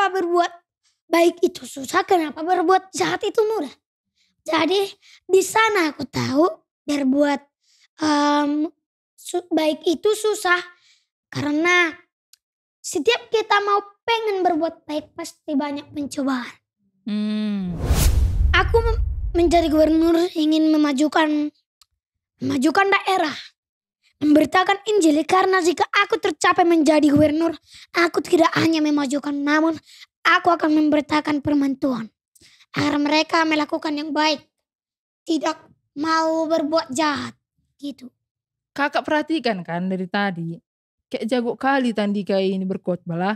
kenapa berbuat baik itu susah, kenapa berbuat jahat itu mudah. Jadi di sana aku tahu berbuat baik itu susah karena setiap kita mau pengen berbuat baik pasti banyak pencobaan. Aku menjadi gubernur ingin memajukan daerah, memberitakan Injil, karena jika aku tercapai menjadi gubernur, aku tidak hanya memajukan, namun aku akan memberitakan firman Tuhan agar mereka melakukan yang baik, tidak mau berbuat jahat gitu. Kakak perhatikan kan dari tadi, kayak jago kali Tandika ini berkhotbah lah.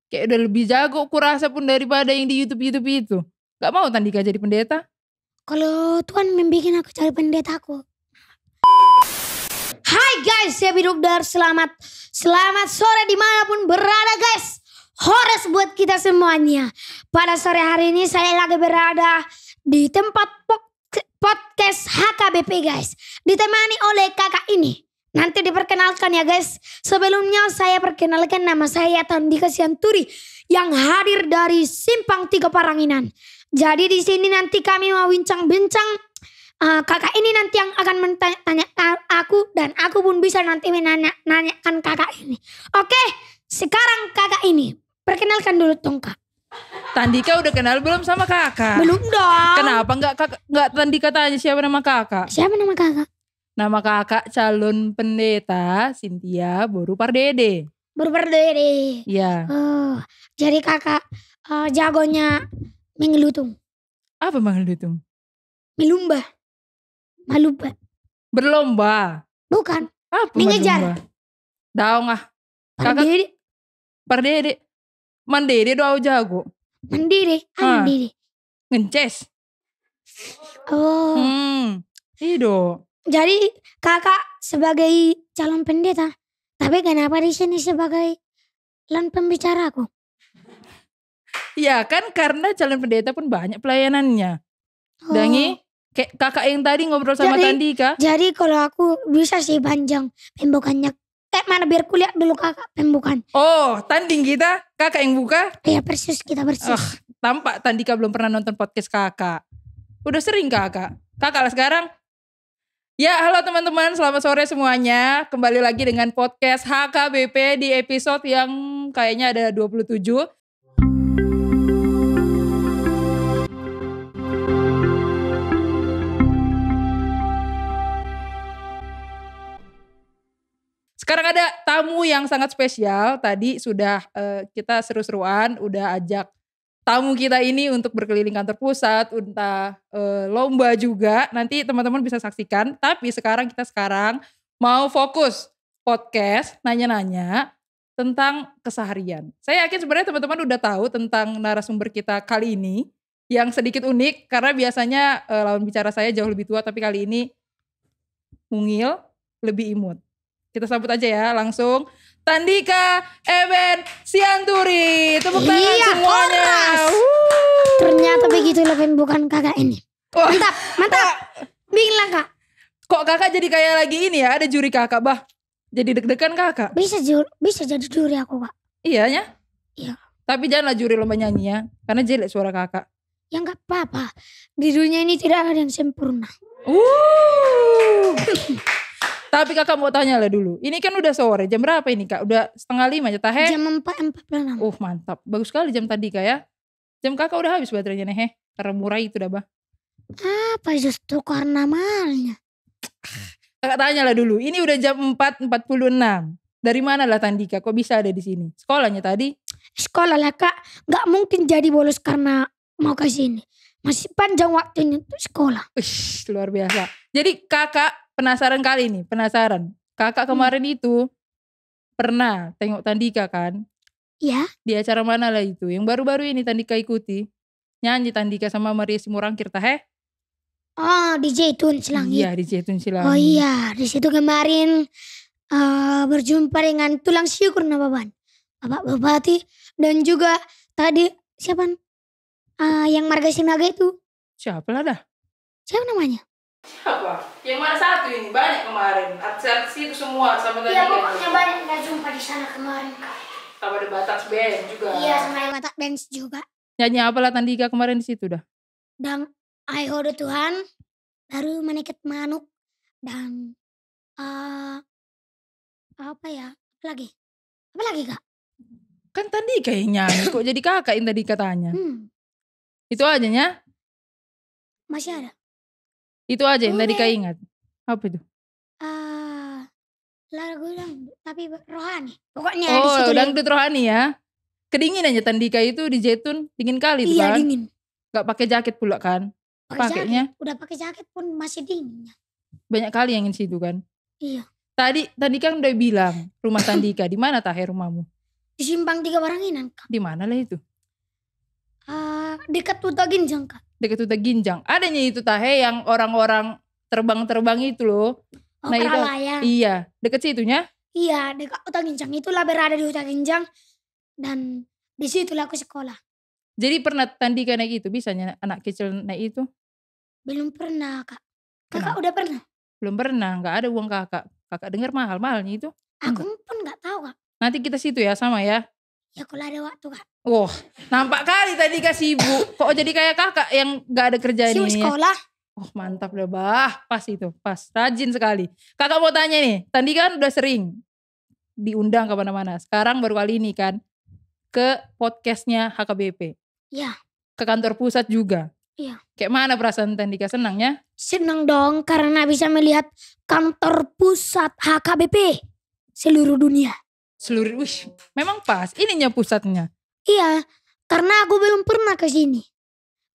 Kayak udah lebih jago kurasa pun daripada yang di YouTube itu. Gak mau Tandika jadi pendeta? Kalau Tuhan membikin aku jadi pendeta aku. Hai guys, saya Bidukdar, selamat sore dimanapun berada guys. Hores buat kita semuanya. Pada sore hari ini saya lagi berada di tempat podcast HKBP guys. Ditemani oleh kakak ini. Nanti diperkenalkan ya guys. Sebelumnya saya perkenalkan, nama saya Tandika Sianturi yang hadir dari Simpang 3 Paranginan. Jadi di sini nanti kami mau bincang-bincang. Kakak ini nanti yang akan tanya aku, dan aku pun bisa nanti menanyakan kakak ini. Oke, sekarang kakak ini perkenalkan dulu dong kak. Tandika udah kenal belum sama kakak? Belum dong. Kenapa nggak Tandika tanya siapa nama kakak? Siapa nama kakak? Nama kakak calon pendeta Cynthia Boru Pardede. Boru Pardede. Iya. Oh, jadi kakak jagonya mengelutung. Apa mengelutung? Melumba. Maluba. Berlomba. Bukan. Apa mengejar? Melumba? Daung ah. Pardede. Pardede. Mandede doa jago. Mandiri. Mandiri. Ngences. Oh. Ido. Jadi kakak sebagai calon pendeta, tapi kenapa di sini sebagai lan pembicaraku? Ya kan karena calon pendeta pun banyak pelayanannya. Dangi, kayak kakak yang tadi ngobrol sama Tandika. Jadi kalau aku bisa sih panjang pembukannya. Kayak mana biar kuliah dulu kakak pembukaan. Oh, tanding kita, kakak yang buka? Iya persis, kita persis. Tampak Tandika belum pernah nonton podcast kakak. Udah sering kakak. Kakak lah sekarang. Ya, halo teman-teman, selamat sore semuanya. Kembali lagi dengan podcast HKBP di episode yang kayaknya ada 27. Sekarang ada tamu yang sangat spesial. Tadi sudah kita seru-seruan, udah ajak tamu kita ini untuk berkeliling kantor pusat, entah lomba juga. Nanti teman-teman bisa saksikan. Tapi sekarang kita mau fokus podcast, nanya-nanya tentang keseharian. Saya yakin sebenarnya teman-teman udah tahu tentang narasumber kita kali ini, yang sedikit unik karena biasanya lawan bicara saya jauh lebih tua, tapi kali ini mungil, lebih imut. Kita sambut aja ya langsung Tandika Eben Sianturi. Tepuk tangan semuanya. Ternyata begitu lebih bukan kakak ini. Mantap. Bilang kak. Kok kakak jadi kayak lagi ini ya, ada juri kakak bah. Jadi deg-degan kakak. Bisa jadi juri aku kak. Iya ya? Iya. Tapi janganlah juri lomba nyanyi ya, karena jelek suara kakak. Ya gak apa-apa. Di dunia ini tidak ada yang sempurna. Tapi kakak mau tanya lah dulu. Ini kan udah sore, jam berapa ini kak? Udah 4:30 ya tahe? Jam 4:46. Mantap, bagus sekali jam tadi kak ya. Jam kakak udah habis baterainya nih karena murah itu dah bah. Apa justru karena mahalnya? Kakak tanya lah dulu, ini udah jam 4:46. Dari mana lah Tandika, kok bisa ada di sini? Sekolahnya tadi? Sekolah lah kak, gak mungkin jadi bolos karena mau ke sini. Masih panjang waktunya untuk sekolah. Luar biasa. Jadi kakak penasaran kali ini, kakak kemarin itu pernah tengok Tandika kan? Iya. Di acara mana lah itu, yang baru-baru ini Tandika ikuti. Nyanyi Tandika sama Maria Simorangkir tahe? Oh, di Zaitun Selangit. Iya, di Zaitun Selangit. Oh iya, di situ kemarin berjumpa dengan tulang syukur Bapak Bupati, dan juga tadi siapa? Yang Marga Sinaga itu. Siapa lah dah? Siapa namanya? Siapa? Yang mana satu ini? Banyak kemarin. Artis itu semua sama Tandika. Iya, pokoknya banyak gak jumpa di sana kemarin kak. Sama ada Batak Band juga. Iya, sama Batak Dance juga. Nyanyi apalah Tandika kemarin di situ dah? Dan I Hold Tuhan, baru Maniket Manuk, dan apa ya? Apa lagi Kak? Kan Tandika yang nyanyi, kok jadi kakak yang tadi katanya. Itu aja ya? Masih ada. Itu aja yang tadi Kak ingat. Apa itu? Lagu dangdut tapi rohani. Pokoknya di situ. Oh, dangdut rohani ya. Kedinginannya Tandika itu di Jetun dingin kali tuh kan. Iya, dingin. Gak pakai jaket pula kan. Pakainya. Udah pakai jaket pun masih dingin. Banyak kali yang di situ kan. Iya. Tadi kan udah bilang rumah Tandika di mana Tahe rumahmu? Di Simpang 3 Waranginan Kak. Di mana lah itu? Dekat Huta Ginjang Kak. Dekat Huta Ginjang. Adanya itu Tahe yang orang-orang terbang itu loh. Oh, nah, Keralayan. Iya, dekat situnya? Iya, dekat Huta Ginjang. Itulah berada di Huta Ginjang dan di situlah aku sekolah. Jadi pernah Tandika naik itu? Bisanya anak kecil naik itu? Belum pernah Kak. Kakak udah pernah? Belum pernah, gak ada uang kakak. Kakak dengar mahal-mahalnya itu. Aku pun gak tahu Kak. Nanti kita situ ya sama ya? Ya kalau ada waktu Kak. Wah, nampak kali Tandika sibuk. Kok jadi kayak kakak yang gak ada kerjaan ini? Sibuk sekolah. Oh mantap deh bah, pas itu, pas. Rajin sekali. Kakak mau tanya nih, Tandika kan udah sering diundang kemana-mana. Sekarang baru kali ini kan ke podcastnya HKBP. Iya. Ke kantor pusat juga. Iya. Kayak mana perasaan Tandika, senangnya? Senang dong karena bisa melihat kantor pusat HKBP seluruh dunia. Wih, memang pas. Ininya pusatnya. Iya, karena aku belum pernah ke sini.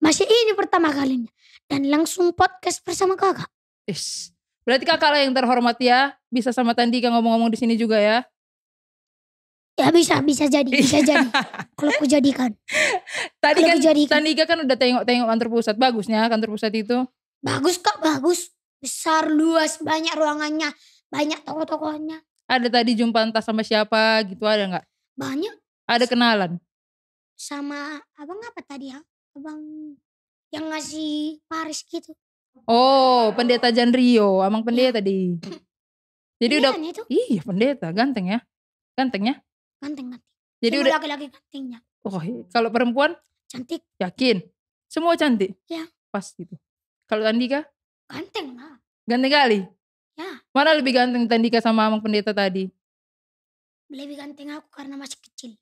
Masih ini pertama kalinya. Dan langsung podcast bersama kakak. Berarti kakak lah yang terhormat ya. Bisa sama Tandika ngomong-ngomong di sini juga ya. Ya bisa jadi. Kalau aku jadikan. Tadi kan Tandika kan udah tengok-tengok kantor pusat. Bagusnya kantor pusat itu. Bagus Kak, bagus. Besar, luas, banyak ruangannya. Banyak toko-tokonya. Ada tadi jumpa entah sama siapa gitu, ada gak? Banyak. Ada kenalan? Sama abang apa tadi ya? Abang yang ngasih Paris gitu. Oh, pendeta Janrio, amang pendeta di. Jadi udah itu? Iya, pendeta, ganteng ya. Ganteng. Jadi semua udah laki-laki gantengnya. Oh, kalau perempuan? Cantik. Yakin? Semua cantik? Ya. Pas gitu. Kalau Tandika? Ganteng lah. Ganteng kali? Ya. Mana lebih ganteng Tandika sama amang pendeta tadi? Lebih ganteng aku karena masih kecil.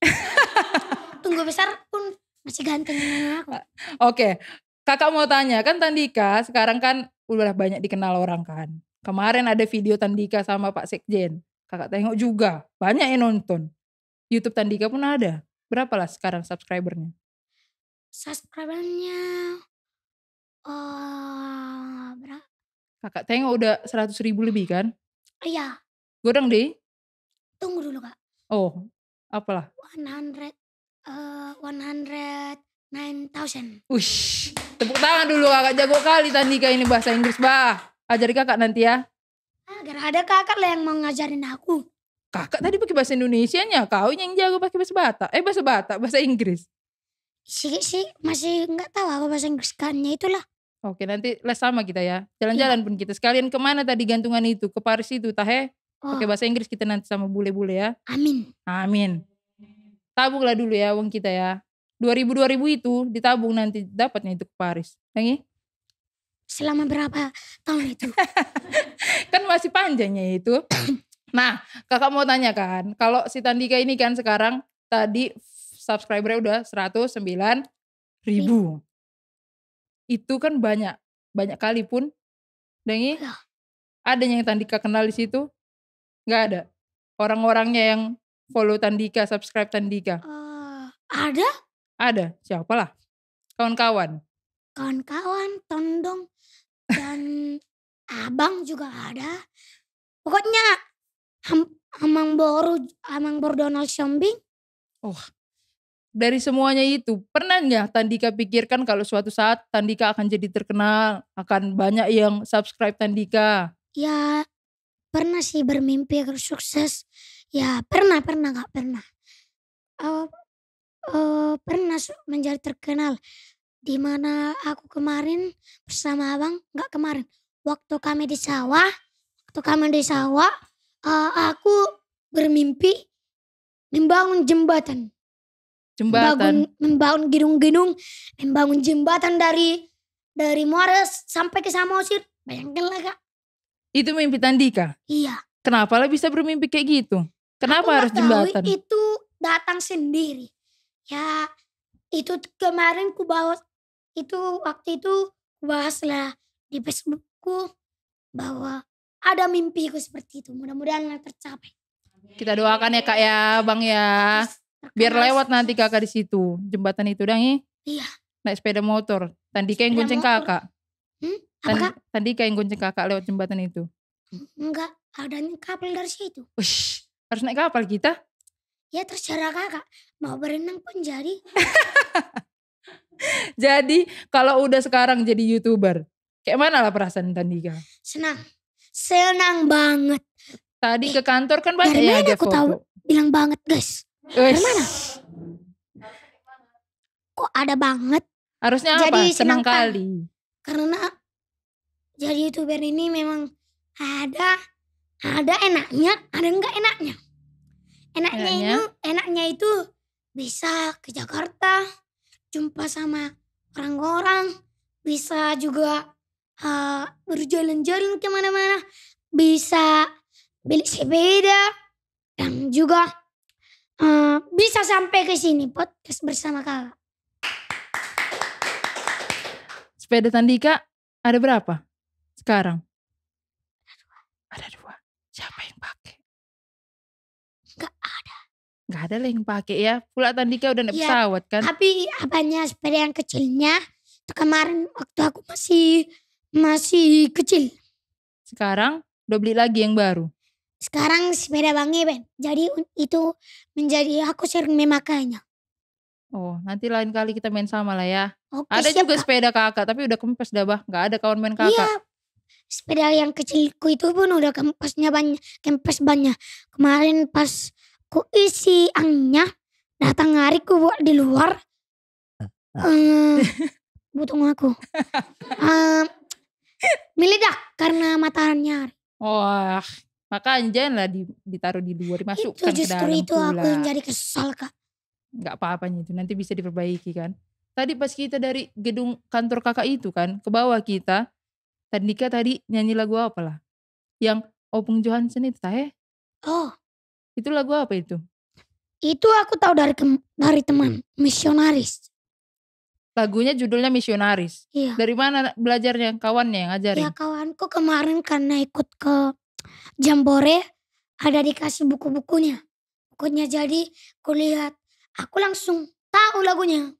Tunggu besar pun masih ganteng aku. Oke. Kakak mau tanya, kan Tandika sekarang kan udah banyak dikenal orang kan. Kemarin ada video Tandika sama Pak Sekjen. Kakak tengok juga, banyak yang nonton. YouTube Tandika pun ada. Berapa lah sekarang subscribernya? Subscribernya berapa? Kakak tengok udah 100.000 lebih kan? Iya. Godang deh. Tunggu dulu Kak. Oh, apalah? 109,000. Ush, tepuk tangan dulu kakak, jago kali Tandika ini bahasa Inggris bah. Ajari kakak nanti ya. Agar ada kakak lah yang mau ngajarin aku. Kakak tadi pakai bahasa Indonesianya, kau yang jago pakai bahasa Batak. Bahasa Inggris. Sih masih nggak tahu aku bahasa Inggris kannya itulah. Oke, nanti les sama kita ya. Jalan-jalan pun kita. Sekalian kemana tadi gantungan itu? Ke Paris itu, Tahe. Pakai bahasa Inggris kita nanti sama bule-bule ya. Amin. Tabunglah dulu ya uang kita ya. 2.000 itu ditabung nanti dapatnya itu ke Paris. Yang selama berapa tahun itu? Kan masih panjangnya itu. Nah, kakak mau tanya kan, kalau si Tandika ini kan sekarang tadi subscribernya udah 109.000. Itu kan banyak kali pun. Dan ada yang Tandika kenal di situ? Nggak ada. Orang-orangnya yang follow Tandika, subscribe Tandika. Ada? Ada, siapalah? Kawan-kawan, Tondong, dan abang juga ada. Pokoknya Amang Bor Donald Shombing. Oh, dari semuanya itu, pernah nggak Tandika pikirkan kalau suatu saat Tandika akan jadi terkenal, akan banyak yang subscribe Tandika? Ya, pernah sih bermimpi agar sukses. Ya, pernah, gak pernah. Pernah menjadi terkenal. Dimana aku kemarin bersama abang, gak kemarin. Waktu kami di sawah, aku bermimpi membangun jembatan. Membangun gedung-gedung, membangun jembatan dari Muara sampai ke Samosir. Bayangkanlah Kak. Itu mimpi Tandika? Iya. Kenapa lah bisa bermimpi kayak gitu? Kenapa Aku harus tahu jembatan? itu datang sendiri. Ya itu kemarin waktu itu bahaslah di Facebookku bahwa ada mimpiku seperti itu. Mudah-mudahan tercapai. Kita doakan ya Kak ya, Bang ya. Biar lewat nanti Kakak di situ. Jembatan itu dong ya. Iya. Naik sepeda motor. Tandika yang gonceng Kakak. Apa Kak? Tandika yang gonceng Kakak lewat jembatan itu. Enggak, adanya kapal dari situ. Ush, harus naik kapal kita? Ya terserah Kakak. Mau berenang pun jadi. Jadi kalau udah sekarang jadi YouTuber, kayak mana lah perasaan Tandika? Senang banget. Tadi ke kantor kan banyak ya dia aku foto. tahu bilang banget guys. Dari mana? Kok ada banget? Harusnya apa? Senang kali. Karena jadi YouTuber ini memang ada enaknya, ada enggak enaknya. Enaknya itu bisa ke Jakarta, jumpa sama orang-orang, bisa juga berjalan-jalan kemana-mana, bisa beli sepeda, dan juga bisa sampai ke sini podcast bersama Kakak. Sepeda Tandika ada berapa sekarang? Ada dua. Siapa yang pakai? Gak ada lah yang pakai ya. Pula Tandika udah naik pesawat kan. Tapi apanya sepeda yang kecilnya itu kemarin waktu aku masih kecil. Sekarang udah beli lagi yang baru. Sekarang sepeda Bang Eben. Jadi itu menjadi aku sering memakainya. Oh, nanti lain kali kita main sama lah ya. Oke, ada siap, juga Kak. sepeda kakak tapi udah kempes dah bah. Gak ada kawan main kakak. Iya. Sepeda yang kecilku itu pun udah kempes banyak. Kemarin pas ku isi angnya, datang hari ku buat di luar. Butung aku. Meledak karena mataharinya. Wah, makanya jangan lah ditaruh di luar, dimasukkan ke dalam Justru itu pula. aku yang jadi kesal Kak. Gak apa-apanya itu, nanti bisa diperbaiki kan. Tadi pas kita dari gedung kantor kakak itu kan, ke bawah kita, Tandika tadi nyanyi lagu apa lah? Yang Opung Johansen itu teh. Oh, Itu lagu apa itu? itu aku tahu dari teman, misionaris. Lagunya judulnya Misionaris. Iya. Dari mana belajarnya? Kawannya yang ngajarin? Ya kawanku kemarin karena ikut ke Jambore, ada dikasih buku-bukunya. Jadi kulihat, aku langsung tahu lagunya.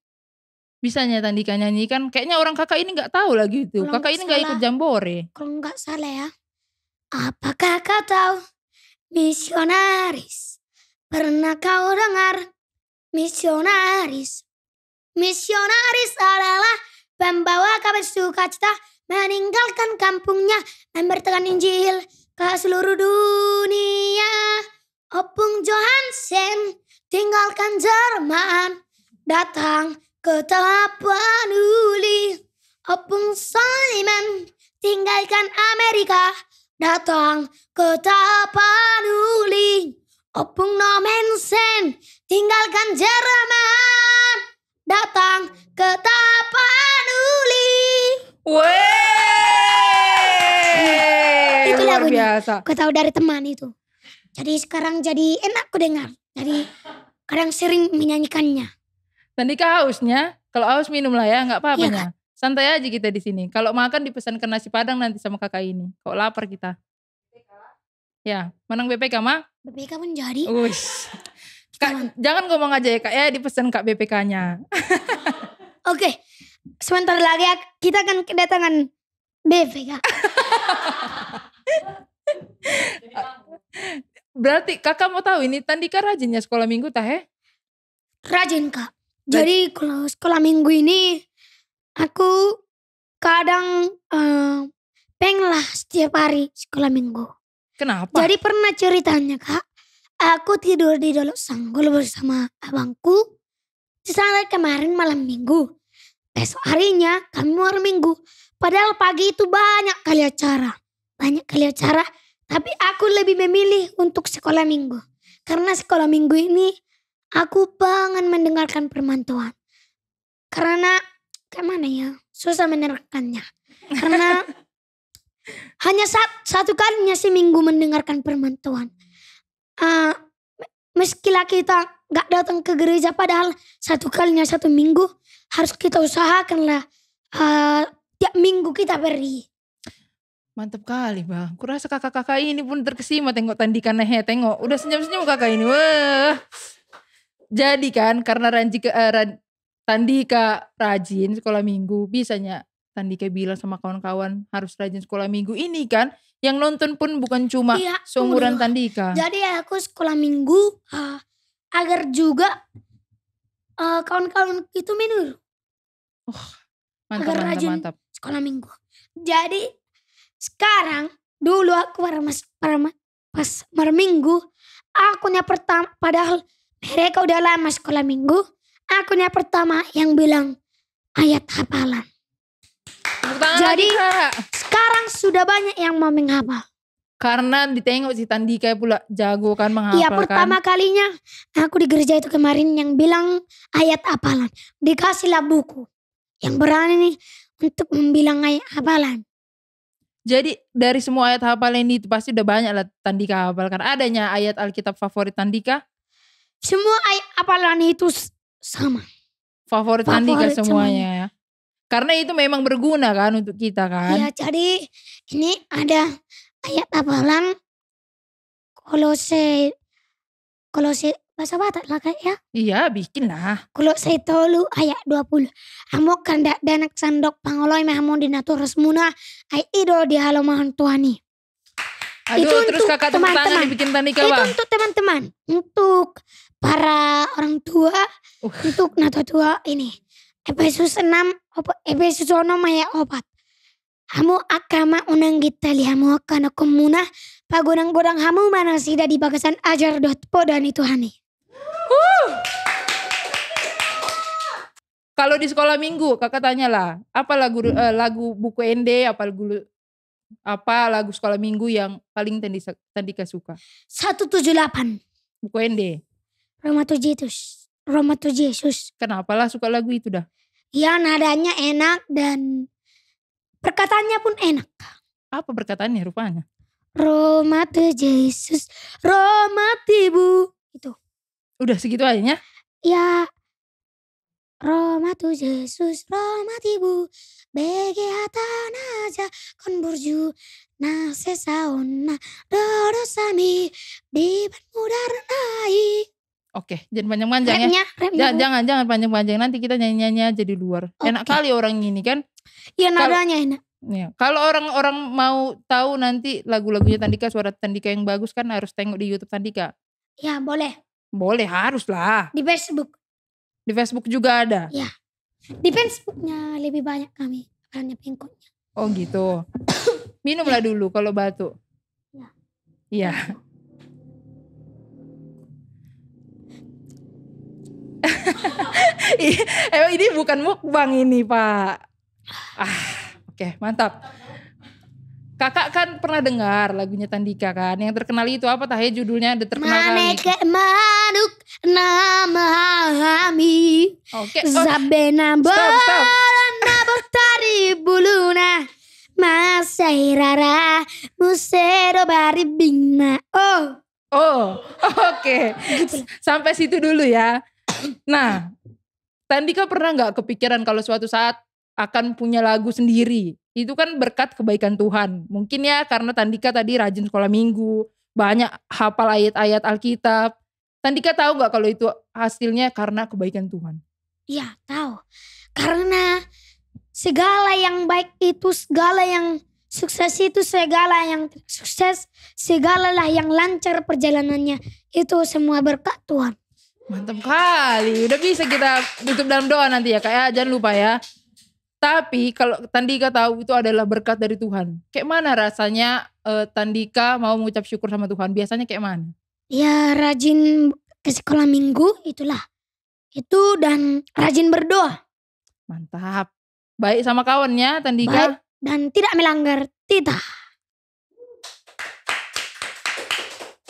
Bisanya Tandika nyanyi kan? Kayaknya orang kakak ini gak tahu lagi itu. Kalau Kakak ini gak ikut Jambore. Kalau nggak salah ya. Apakah kau tahu misionaris? Pernah kau dengar misionaris? Misionaris adalah pembawa kabar sukacita, meninggalkan kampungnya, memberitakan Injil ke seluruh dunia. Opung Johansen tinggalkan Jerman, datang ke Tapanuli. Opung Soliman tinggalkan Amerika, datang ke Tapanuli. Opung Nomensen tinggalkan Jerman, datang ke Tapanuli. Weh, Itu luar lagunya. biasa. Aku tahu dari teman itu. Jadi sekarang jadi enak ku dengar. Jadi kadang sering menyanyikannya. Tandika hausnya, kalau haus minum lah ya, nggak apa-apa Iya, nya. Santai aja kita di sini. Kalau makan dipesankan nasi padang nanti sama kakak ini. Kalau lapar kita. Ya, menang BPK mah? BPK pun jadi. Uish. Kak, jangan ngomong aja ya kak ya, dipesan kak BPK-nya. Oke, sebentar lagi kita akan kedatangan BPK. Berarti kakak mau tahu ini Tandika rajinnya sekolah minggu tah ya? Rajin kak. Jadi kalau sekolah minggu ini aku kadang pengen lah setiap hari sekolah minggu. Kenapa? Jadi pernah ceritanya kak, aku tidur di Dolok Sanggul bersama abangku. Saat kemarin malam minggu, besok harinya kami malam minggu. Padahal pagi itu banyak kali acara, tapi aku lebih memilih untuk sekolah minggu. Karena sekolah minggu ini aku pengen mendengarkan firman Tuhan. Karena gimana ya, susah menerangkannya. Karena hanya satu kalinya seminggu mendengarkan firman Tuhan. Meskilah kita gak datang ke gereja, padahal satu kalinya satu minggu harus kita usahakanlah tiap minggu kita pergi. Mantap kali bang. Kurasa kakak-kakak ini pun terkesima tengok Tandika Nehe. Tengok udah senyum-senyum kakak ini. Wah. Jadi kan karena Tandika rajin sekolah minggu, bisanya Tandika bilang sama kawan-kawan harus rajin sekolah minggu ini kan. Yang nonton pun bukan cuma seumuran Tandika. Jadi aku sekolah minggu agar juga kawan-kawan itu minum. Mantap. Sekolah minggu. Jadi sekarang dulu aku pas minggu akunya pertama, padahal mereka udah lama sekolah minggu, akunya pertama yang bilang ayat hafalan. Jadi sekarang sudah banyak yang mau menghafal. Karena ditengok si Tandika pula jago kan menghafal. Iya, pertama kalinya aku di gereja itu kemarin yang bilang ayat hafalan. Dikasihlah buku yang berani nih untuk membilang ayat hafalan. Jadi dari semua ayat hafalan ini itu pasti udah banyak lah Tandika hafal. Kan adanya ayat Alkitab favorit Tandika? Semua ayat hafalan itu sama. Favorit Tandika semuanya ya. Karena itu memang berguna kan untuk kita kan. Iya, jadi ini ada ayat hafalan Kolose bahasa Batak lah kayak ya. Iya, bikin lah. Kolose 3 ayat 20. Amo kandak danak sandok pangoloy mahamo dinatur resmuna ay ido di halaman Tuhani. Aduh, itu terus kakak tepuk tangan dibikin Tandika bang. Itu untuk teman-teman, untuk para orang tua, untuk nato tua ini. Efesus 6 ayat 4. Hamu akama unang gitali hamu akana komuna pagodang-godang hamu mana sida di bagasan ajar dot podan itu hani. Kalau di sekolah minggu kakak tanyalah apa lagu buku ND, apa lagu sekolah minggu yang paling Tandika suka? 178 buku ND. Roma Tuhan Yesus. Kenapa lah suka lagu itu dah? Ya nadanya enak dan perkataannya pun enak. Apa perkataannya rupanya? Roma Tuhan Yesus, Roma Tibu. Itu. Udah segitu aja ya? Ya. Roma Tuhan Yesus, Roma Tibu. Bege hatan aja kon burju. Na sesaona dodo sami di mudar nai. Oke, jangan panjang-panjang ya. Jangan panjang-panjang. Nanti kita nyanyi-nyanyi aja di luar. Okay. Enak kali orang ini kan. Iya, nadanya enak. Ya, kalau orang-orang mau tahu nanti lagu-lagunya Tandika, suara Tandika yang bagus kan harus tengok di YouTube Tandika. Ya, boleh. Boleh, harus lah. Di Facebook. Di Facebook juga ada. Ya. Di Facebooknya lebih banyak kami karena pengikutnya. Oh gitu. Minumlah dulu kalau batuk. Iya. Ini bukan mukbang ini Pak. Oke, mantap. Kakak kan pernah dengar lagunya Tandika kan, yang terkenal itu apa tahe judulnya, ada terkenal kali. Maneke manuk nama hami. Oke. Zabena bolana botari buluna. Masairara musero baribina. Oke. Sampai situ dulu ya. Nah, Tandika pernah gak kepikiran kalau suatu saat akan punya lagu sendiri? Itu kan berkat kebaikan Tuhan. Mungkin ya karena Tandika tadi rajin sekolah minggu, banyak hafal ayat-ayat Alkitab. Tandika tahu gak kalau itu hasilnya karena kebaikan Tuhan? Iya, tahu. Karena segala yang baik itu, segala yang sukses itu, segala yang sukses, segalalah yang lancar perjalanannya, itu semua berkat Tuhan. Mantap kali. Udah bisa kita tutup dalam doa nanti ya Kak ya. Jangan lupa ya. Tapi kalau Tandika tahu itu adalah berkat dari Tuhan. Kayak mana rasanya Tandika mau mengucap syukur sama Tuhan? Biasanya kayak mana? Ya rajin ke sekolah minggu itulah. Itu dan rajin berdoa. Mantap. Baik sama kawannya Tandika. Baik dan tidak melanggar titah.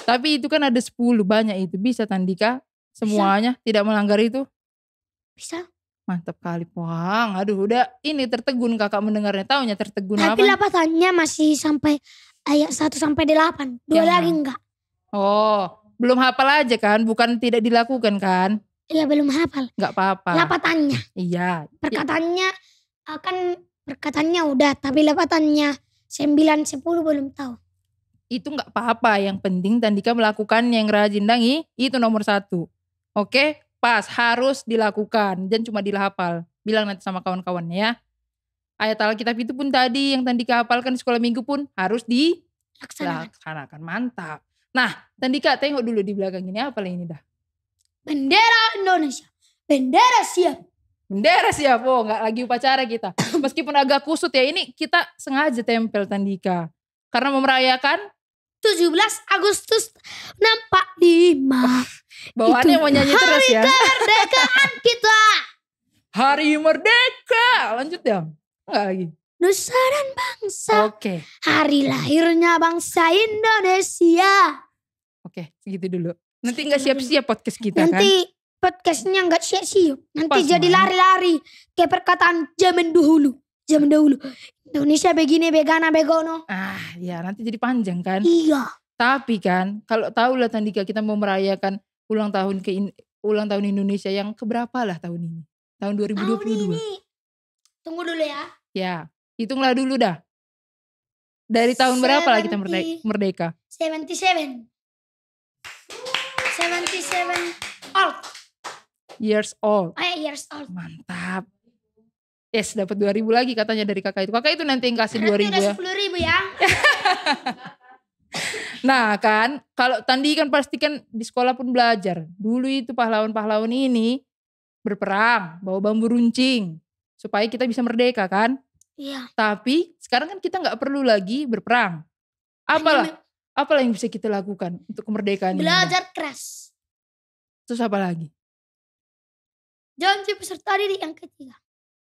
Tapi itu kan ada 10 banyak itu. Bisa Tandika semuanya tidak melanggar itu? Bisa. Mantap kali Poang. Aduh udah ini tertegun kakak mendengarnya. Taunya tertegun Tapi apa? lapatannya masih sampai ayat 1 sampai 8. 2 Yang lagi enggak. Oh belum hafal aja kan? Bukan tidak dilakukan kan? Iya belum hafal. Gak apa-apa. Lapatannya. Iya. Perkataannya perkataannya udah. Tapi lapatannya 9, 10 belum tahu. Itu gak apa-apa. Yang penting Tandika melakukan yang rajin dangi. Itu nomor 1. Oke? Pas. Harus dilakukan. Jangan cuma dilahapal. Bilang nanti sama kawan-kawannya ya. Ayat Alkitab itu pun tadi yang Tandika hafalkan di sekolah minggu pun harus dilaksanakan. Mantap. Nah Tandika tengok dulu di belakang ini. Apa lah ini dah? Bendera Indonesia. Bendera siap. Bendera siap. Oh gak lagi upacara kita. Meskipun agak kusut ya. Ini kita sengaja tempel Tandika. Karena mau merayakan 17 Agustus 45. bawaannya mau nyanyi terus ya. Hari kemerdekaan kita. Hari merdeka. Lanjut ya. Enggak lagi. Nusa dan bangsa. Oke. Hari lahirnya bangsa Indonesia. Oke segitu dulu. Nanti gak siap-siap podcast kita kan. Nanti podcastnya gak siap-siap. Nanti Pas, jadi Man. lari-lari. Kayak perkataan zaman dahulu. Zaman dahulu. Indonesia begini, begana, begono. Ya nanti jadi panjang kan. Iya. Tapi kan kalau tahu lah Tandika kita mau merayakan ulang tahun Indonesia yang keberapa lah tahun ini? Tahun 2022. Tahun ini. Tunggu dulu ya. Ya, hitunglah dulu dah. Dari tahun berapa lah kita merdeka? 77 old. Years old. Years old. Mantap. Yes, dapat 2.000 lagi katanya dari kakak itu. Kakak itu nanti yang kasih 2.000 Berarti ya. udah 10.000 ya. Nah kan, kalau Tandi kan pasti kan di sekolah pun belajar. Dulu itu pahlawan-pahlawan ini berperang, bawa bambu runcing. Supaya kita bisa merdeka kan. Iya. Tapi sekarang kan kita gak perlu lagi berperang. Apalah yang bisa kita lakukan untuk kemerdekaan ini? Belajar keras. Terus apa lagi? Janji peserta didik yang ketiga.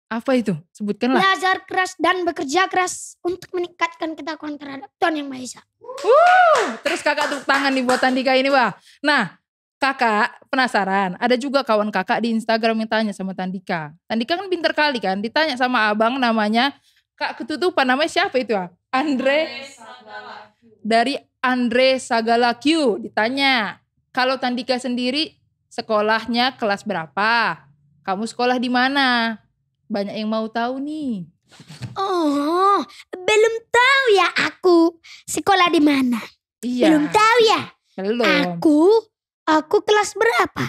Apa itu? Sebutkanlah. Belajar keras dan bekerja keras untuk meningkatkan ketakwaan terhadap Tuhan Yang Maha Esa. Terus kakak tepuk tangan nih buat Tandika ini wah. Nah kakak penasaran. Ada juga kawan kakak di Instagram yang tanya sama Tandika. Tandika kan pintar kali kan. Ditanya sama abang namanya. Kak ketutupan namanya siapa itu ya? Dari Andre Sagalakyu. Ditanya. Kalau Tandika sendiri sekolahnya kelas berapa? Kamu sekolah di mana? Banyak yang mau tahu nih. Oh, belum tahu ya aku sekolah di mana. Iya. Belum tahu ya. Belum. Aku kelas berapa?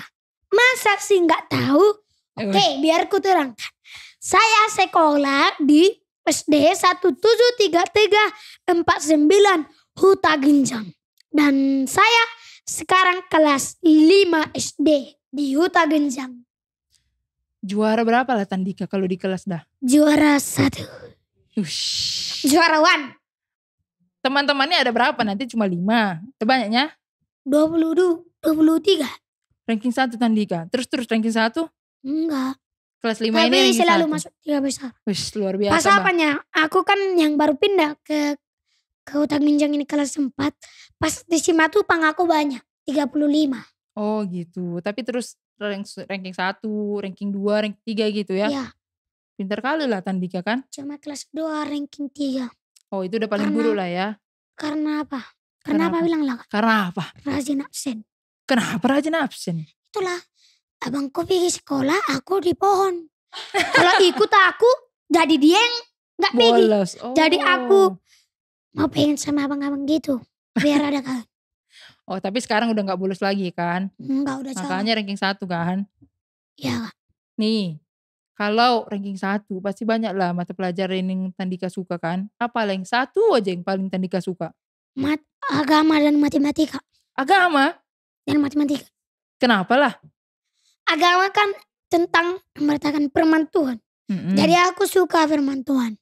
Masa sih nggak tahu? Oke, biar ku terangkan. Saya sekolah di SD 173349 Huta Genjang. Dan saya sekarang kelas 5 SD di Huta Genjang. Juara berapa lah Tandika kalau di kelas dah? Juara 1. Ush. Juara 1. Teman-temannya ada berapa? Nanti cuma 5. Banyaknya? 22, 23. Ranking 1 Tandika. Terus ranking 1? Enggak. Kelas 5 Tapi ini ranking 1. selalu masuk 3 besar. Ush, luar biasa. Pas apanya? Aku kan yang baru pindah ke Huta Genjang ini kelas 4. Pas di Simatupang aku banyak. 35. Oh gitu. Tapi terus ranking 1, ranking 2, ranking 3 gitu ya? Iya. Pintar kali lah Tandika kan? Cuma kelas 2 ranking 3. Oh itu udah paling buruk lah ya. Karena apa? Kenapa bilang lah? Karena apa? Rajin absen. Kenapa rajin absen? Itulah. Abangku pergi sekolah, aku di pohon. Kalau ikut aku, jadi dia yang gak pergi. Bolos. Oh. Jadi aku mau pengen sama abang-abang gitu. Biar ada kan. Oh tapi sekarang udah gak bolos lagi kan? Enggak, udah jauh. Makanya ranking 1 kan? Iya. Nih, kalau ranking 1 pasti banyak lah mata pelajaran yang Tandika suka kan? Apa yang satu aja yang paling Tandika suka? Agama dan matematika. Agama? Dan matematika. Kenapa lah? Agama kan tentang memberitakan firman Tuhan. Jadi aku suka firman Tuhan.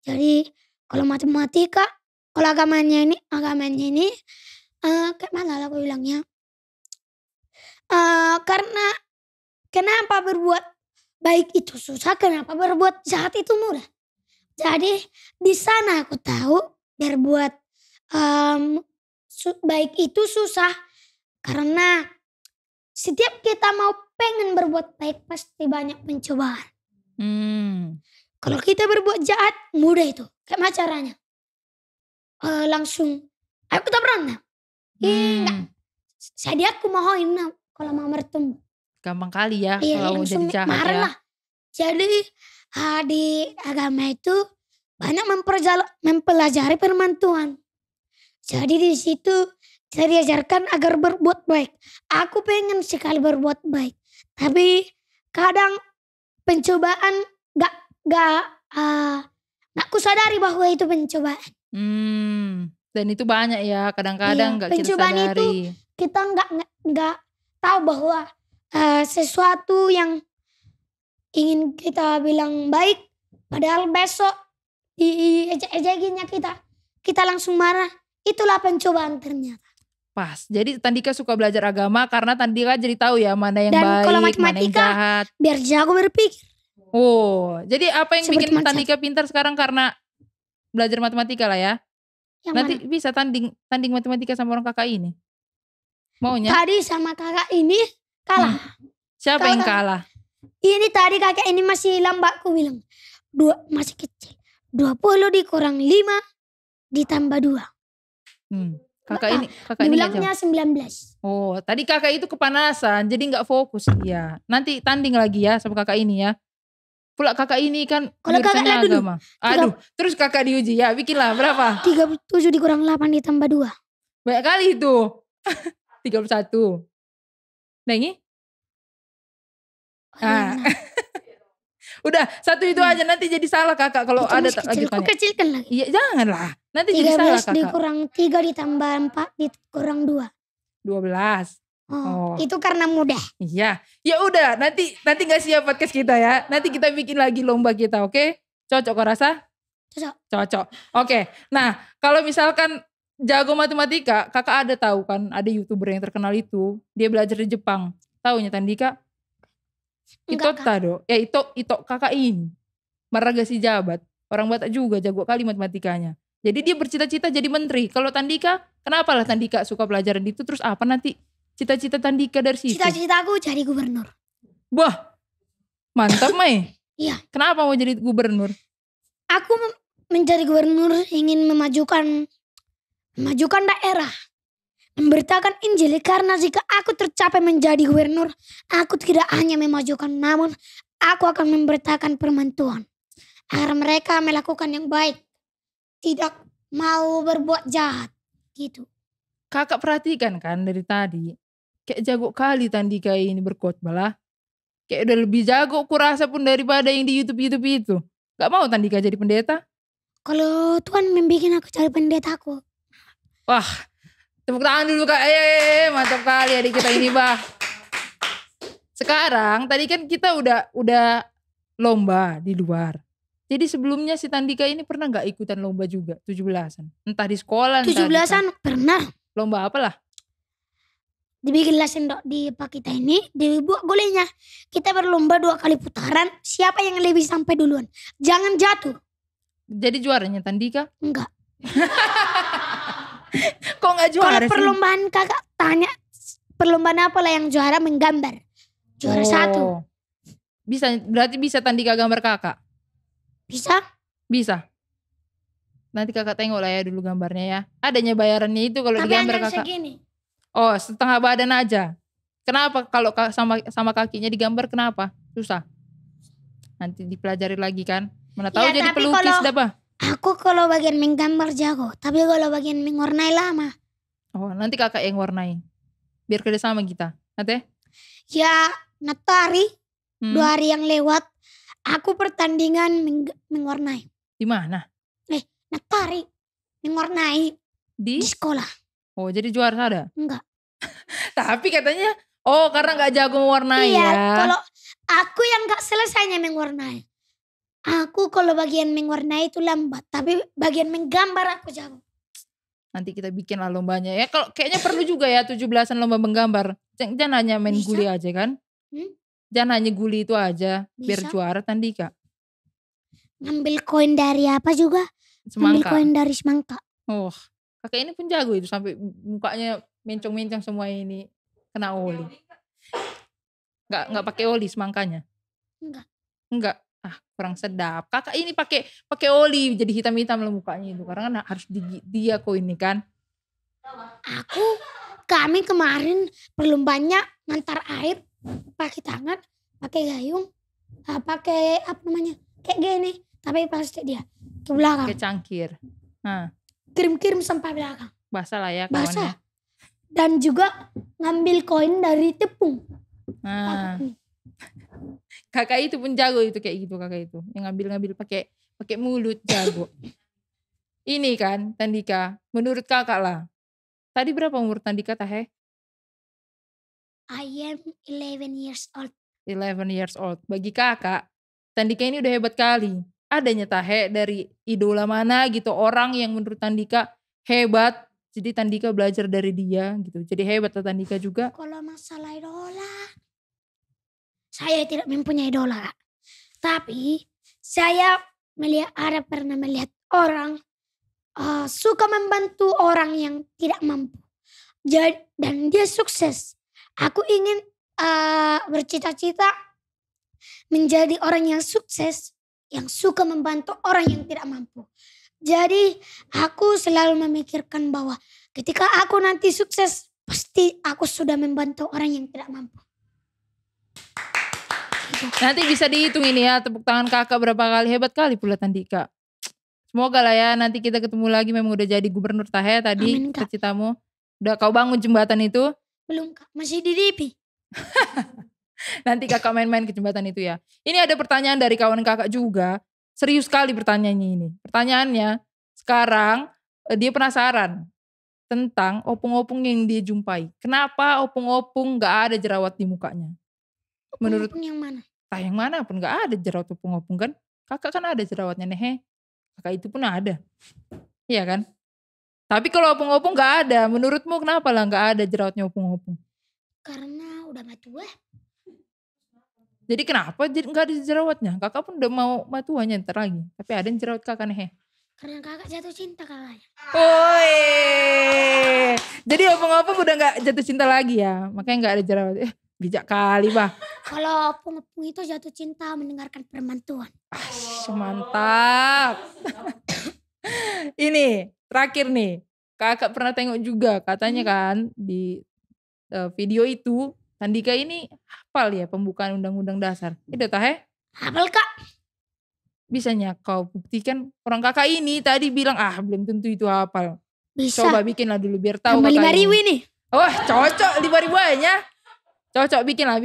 Jadi kalau matematika, kalau agamanya ini kayak mana lah aku bilangnya? Karena kenapa berbuat baik itu susah, kenapa berbuat jahat itu mudah. Jadi di sana aku tahu berbuat baik itu susah. Karena setiap kita mau pengen berbuat baik pasti banyak pencobaan. Kalau kita berbuat jahat mudah itu. Kayak mana caranya? Langsung ayo kita berantem. Enggak. Jadi aku mohon kalau mau bertemu. Gampang kali ya Iya, kalau mau langsung jadi jahat marah ya. lah. Jadi di agama itu banyak mempelajari firman Tuhan. Jadi di situ saya diajarkan agar berbuat baik. Aku pengen sekali berbuat baik. Tapi kadang pencobaan gak kusadari bahwa itu pencobaan. Dan itu banyak ya, kadang-kadang nggak kita pencobaan itu sadari. Kita nggak tahu bahwa sesuatu yang ingin kita bilang baik, padahal besok diejek-ejekinya kita langsung marah. Itulah pencobaan ternyata. Pas. Jadi Tandika suka belajar agama karena Tandika jadi tahu ya mana yang Dan kalau baik, mana yang matematika, jahat. biar jago berpikir. Oh, jadi apa yang Seperti bikin Tandika pintar sekarang karena belajar matematika lah ya? Yang Nanti mana? bisa tanding matematika sama orang kakak ini. Maunya? Tadi sama kakak ini kalah. Siapa yang kalah? Ini tadi kakak ini masih lambatku bilang. Masih kecil. 20 dikurang 5 ditambah 2. Kakak ini dibilangnya 19. Oh, tadi kakak itu kepanasan jadi gak fokus dia. Nanti tanding lagi ya sama kakak ini ya. Pula kakak ini kan kalau jurusannya kakak agama. Aduh, terus kakak diuji ya, bikinlah berapa? 37 dikurang 8 ditambah 2. Banyak kali itu. 31. Nah ini? Udah, satu itu aja nanti jadi salah kakak kalau itu ada lagi tanya. Kecilkan lagi. Iya, janganlah. Nanti jadi salah kakak. 13 dikurang 3 ditambah 4 dikurang 2. 12. Oh, itu karena mudah. Iya. Ya udah, nanti gak siap podcast kita ya. Nanti kita bikin lagi lomba kita, oke? Cocok kok rasa? Cocok. Oke. Nah, kalau misalkan jago matematika, kakak ada tahu kan, ada YouTuber yang terkenal itu, dia belajar di Jepang. Taunya Tandika? Ito tado. Ya Ito kakak ini. Maragasi jabat. Orang Batak juga jago kali matematikanya. Jadi dia bercita-cita jadi menteri. Kalau Tandika, kenapa lah Tandika suka pelajaran itu? Terus apa nanti cita-cita Tandika dari situ? Cita-cita aku jadi gubernur. Wah, mantap Mai. Iya. Kenapa mau jadi gubernur? Aku menjadi gubernur ingin memajukan daerah. Memberitakan Injil karena jika aku tercapai menjadi gubernur, aku tidak hanya memajukan namun aku akan memberitakan firman Tuhan. Agar mereka melakukan yang baik. Tidak mau berbuat jahat. Gitu. Kakak perhatikan kan dari tadi. Kayak jago kali Tandika ini berkhotbah lah. Kayak udah lebih jago kurasa pun daripada yang di YouTube itu. Gak mau Tandika jadi pendeta? Kalau Tuhan membuat aku jadi pendetaku. Wah, tepuk tangan dulu Kak. Mantap kali adik kita ini bah. Sekarang tadi kan kita udah lomba di luar. Jadi sebelumnya si Tandika ini pernah gak ikutan lomba juga 17-an? Entah di sekolah. 17-an pernah. Lomba apalah? Dibikinlah sendok di pak kita ini, dibuat golenya. Kita berlomba 2 kali putaran, siapa yang lebih sampai duluan. Jangan jatuh. Jadi juaranya Tandika? Enggak. Kok gak juara sih? Kalau perlombaan kakak tanya, perlombaan apa lah yang juara menggambar. Juara 1. Berarti bisa Tandika gambar kakak? Bisa. Nanti kakak tengok lah ya dulu gambarnya ya. Adanya bayarannya itu kalau digambar kakak. Segini. Oh, setengah badan aja. Kenapa kalau sama kakinya digambar kenapa? Susah. Nanti dipelajari lagi kan. Mana tahu jadi pelukis dah bah. Aku kalau bagian menggambar jago, tapi kalau bagian mengwarnai lama. Oh, nanti kakak yang warnai. Biar kerja sama kita. Nanti? Ya, natari 2 hari yang lewat. Aku pertandingan mengwarnai. Di mana? Natari mengwarnai di sekolah. Oh, jadi juara ada? Enggak. Tapi katanya, karena gak jago mewarnai ya. Iya, kalau aku yang gak selesainya mengwarnai. Aku kalau bagian mengwarnai itu lambat, tapi bagian menggambar aku jago. Nanti kita bikin lah lombanya. Ya kalau kayaknya perlu juga ya 17-an lomba menggambar. Jangan hanya main guli aja kan? Jangan hanya guli itu aja. Biar juara Tandika. Ngambil koin dari apa juga? Semangka. Ngambil koin dari semangka. Oh, Kakak ini pun jago itu sampai mukanya mencong-mencong semua ini kena oli. Enggak pakai oli semangkanya. Enggak. Kurang sedap. Kakak ini pakai oli jadi hitam-hitam lah mukanya itu. Karena kan harus dia kok ini kan. Kami kemarin perlombanya ngantar air pakai tangan, pakai gayung, pakai apa namanya? Kayak gini, tapi plastik dia ke belakang. Pakai cangkir. Kirim-kirim sampah belakang. Basah lah ya kawannya. Basah. Dan juga ngambil koin dari tepung. Kakak itu pun jago itu kayak gitu kakak itu. Yang ngambil pakai mulut jago. Ini kan Tandika, menurut kakak lah. Tadi berapa umur Tandika Tahe? I am 11 years old. 11 years old. Bagi kakak, Tandika ini udah hebat kali. Adanya Tahe dari idola mana gitu. Orang yang menurut Tandika hebat. Jadi Tandika belajar dari dia gitu. Jadi hebat lah Tandika juga. Kalau masalah idola, saya tidak mempunyai idola. Tapi saya pernah melihat orang suka membantu orang yang tidak mampu. Dan dia sukses. Aku ingin bercita-cita menjadi orang yang sukses, yang suka membantu orang yang tidak mampu. Jadi aku selalu memikirkan bahwa ketika aku nanti sukses, pasti aku sudah membantu orang yang tidak mampu. Nanti bisa dihitung ini ya, tepuk tangan kakak berapa kali, hebat kali pula Tandika. Semoga lah ya nanti kita ketemu lagi, memang udah jadi gubernur Tahe tadi cita-citamu. Udah kau bangun jembatan itu? Belum Kak, masih di DP. Nanti kakak main-main ke jembatan itu ya. Ini ada pertanyaan dari kawan kakak juga. Serius sekali pertanyaannya ini. Pertanyaannya sekarang dia penasaran tentang opung-opung yang dia jumpai. Kenapa opung-opung gak ada jerawat di mukanya? Menurut opung yang mana? Yang mana pun gak ada jerawat opung-opung kan. Kakak kan ada jerawatnya nih. Kakak itu pun ada. Iya kan? Tapi kalau opung-opung gak ada. Menurutmu kenapa lah gak ada jerawatnya opung-opung? Karena udah matua. Jadi kenapa gak ada jerawatnya? Kakak pun udah mau matuanya ntar lagi. Tapi ada yang jerawat kakak nih. Karena kakak jatuh cinta kakaknya. Jadi opung-opung udah gak jatuh cinta lagi ya. Makanya gak ada jerawat. Bijak kali bah. Kalau opung-opung itu jatuh cinta mendengarkan permantuan. Mantap. Ini terakhir nih. Kakak pernah tengok juga katanya kan di video itu. Tandika ini hafal ya pembukaan undang-undang dasar. Itu Tahe? Hafal Kak. Bisanya kau buktikan orang kakak ini tadi bilang belum tentu itu hafal. Bisa. Coba bikinlah dulu biar tahu kakak 5.000 ini. Wah cocok 5.000 aja. Cocok bikinlah.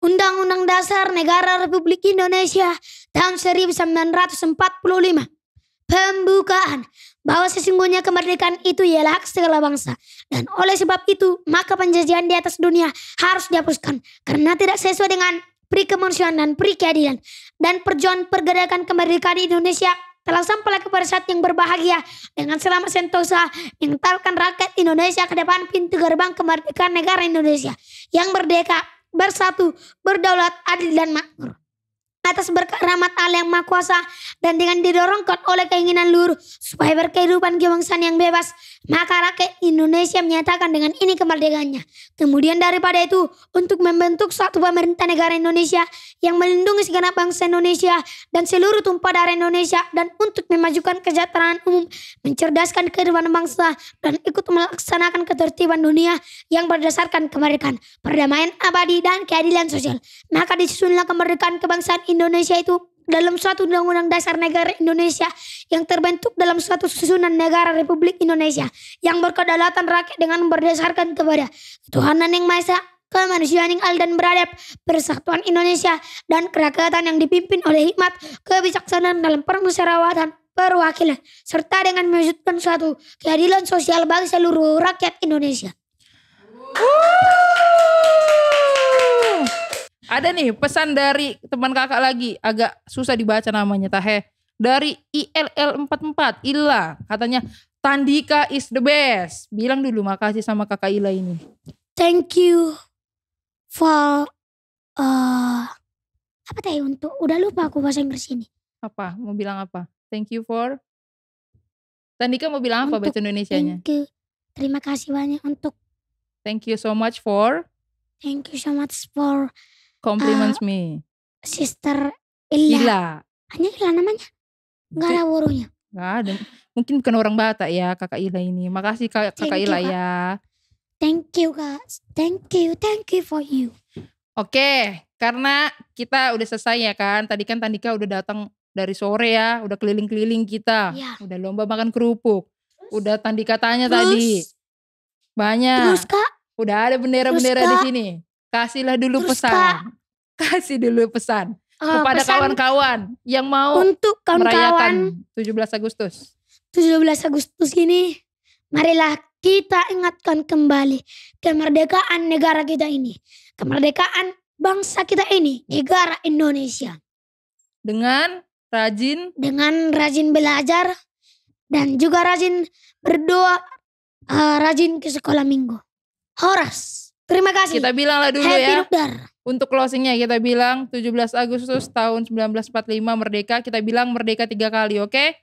Undang-Undang Dasar Negara Republik Indonesia tahun 1945. Pembukaan bahwa sesungguhnya kemerdekaan itu ialah hak segala bangsa, dan oleh sebab itu maka penjajahan di atas dunia harus dihapuskan karena tidak sesuai dengan pri kemanusiaan dan pri keadilan, dan perjuangan pergerakan kemerdekaan Indonesia telah sampai kepada saat yang berbahagia dengan selamat sentosa mengantarkan rakyat Indonesia ke depan pintu gerbang kemerdekaan negara Indonesia yang merdeka, bersatu, berdaulat, adil dan makmur atas berkat rahmat Allah yang Maha Kuasa, dan dengan didorongkan oleh keinginan luhur supaya berkehidupan kebangsaan yang bebas, maka rakyat Indonesia menyatakan dengan ini kemerdekaannya. Kemudian daripada itu, untuk membentuk suatu pemerintah negara Indonesia yang melindungi segenap bangsa Indonesia dan seluruh tumpah darah Indonesia, dan untuk memajukan kesejahteraan umum, mencerdaskan kehidupan bangsa, dan ikut melaksanakan ketertiban dunia yang berdasarkan kemerdekaan, perdamaian abadi, dan keadilan sosial. Maka disusunlah kemerdekaan kebangsaan Indonesia itu dalam suatu undang-undang dasar negara Indonesia yang terbentuk dalam suatu susunan negara Republik Indonesia yang berkedaulatan rakyat dengan berdasarkan kepada ketuhanan yang Maha Esa, kemanusiaan yang adil dan beradab, persatuan Indonesia, dan kerakyatan yang dipimpin oleh hikmat, kebijaksanaan dalam permusyawaratan, perwakilan, serta dengan mewujudkan suatu keadilan sosial bagi seluruh rakyat Indonesia. Ada nih pesan dari teman kakak lagi, agak susah dibaca namanya Tahe. Dari ILL44, Ila, katanya Tandika is the best. Bilang dulu makasih sama kakak Ila ini. Thank you for apa tadi udah lupa aku bahasa Inggris ini. Apa? Mau bilang apa? Thank you for Tandika mau bilang apa bahasa Indonesianya? Thank you. Terima kasih banyak untuk Thank you so much for thank you so much for compliments me. Sister Ila. Ila. Hanya Ila namanya. Gak ada wurunya. Gak ada. Mungkin bukan orang Batak ya kakak Ila ini. Makasih kakak Thank Ila you, Kak. ya. Thank you guys. Thank you for you. Oke, karena kita udah selesai ya kan. Tadi kan Tandika udah datang dari sore ya. Udah keliling-keliling kita. Iya. Udah lomba makan kerupuk. Udah Tandika tanya Terus? tadi. Banyak. Terus Kak. Udah ada bendera-bendera Terus, di Kak? sini. Kasihlah dulu Terus, pesan. Kak? Kasih dulu pesan. Kepada Pesan kawan-kawan yang mau untuk kawan-kawan merayakan 17 Agustus. 17 Agustus ini, marilah kita ingatkan kembali kemerdekaan negara kita ini. Kemerdekaan bangsa kita ini, negara Indonesia. Dengan rajin Dengan rajin belajar dan juga rajin berdoa, rajin ke sekolah minggu. Horas, terima kasih. kita bilang lah dulu Happy ya. Rukdar. Untuk closingnya kita bilang 17 Agustus tahun 1945 merdeka. Kita bilang merdeka 3 kali, oke?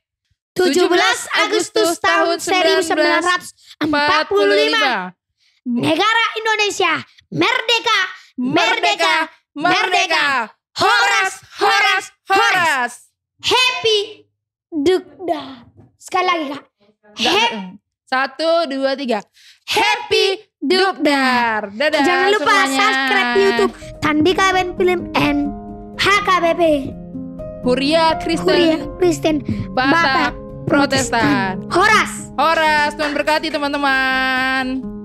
17 Agustus tahun 1945. Negara Indonesia merdeka, merdeka, merdeka. Horas, horas, horas. Happy Rukdar. Sekali lagi Kak. Happy. 1, 2, 3. Happy Rukdar. Dadah Jangan lupa semuanya. subscribe di YouTube Tandika Ben Film and HKBP. Huria Kristen Kuria Kristen Batak Protestan. Horas. Horas, Tuhan berkati teman-teman.